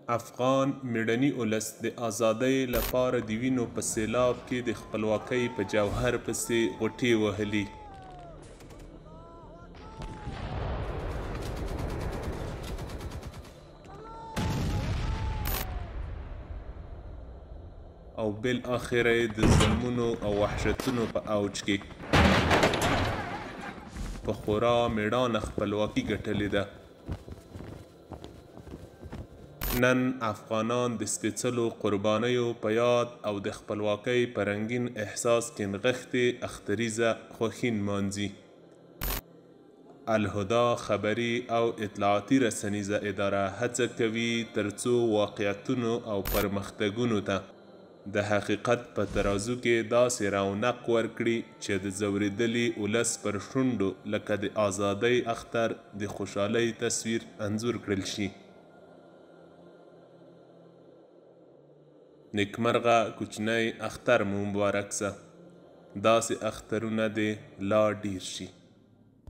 افغان مېړني ولس د ازادۍ لپاره د وینو په سیلاب کې د خپلواکۍ په جوهر پسې غوټې وهلي. او بالاخره یې د ظلمونو او وحشتونو په اوج کې په خورا مېړانه خپلواکي ګټلې ده. نن افغانان د سپېڅلو قربانیو په یاد او د خپلواکۍ په رنګین احساس کې نغښتې اختریزه خوښي نمانځي. الهدا خبري او اطلاعاتي رسنیزه اداره هڅه کوي ترڅو واقعیتونو او پرمختګونو ته د حقیقت په ترازو کې داسې رونق ورکړي چې د ځورېدلي ولس پر شونډو لکه د ازادۍ اختر د خوشحالۍ تصویر انځور کړل شي. نیکمرغه کوچنی اختر مو مبارک شه. داسې اخترونه دې لا ډیر شي.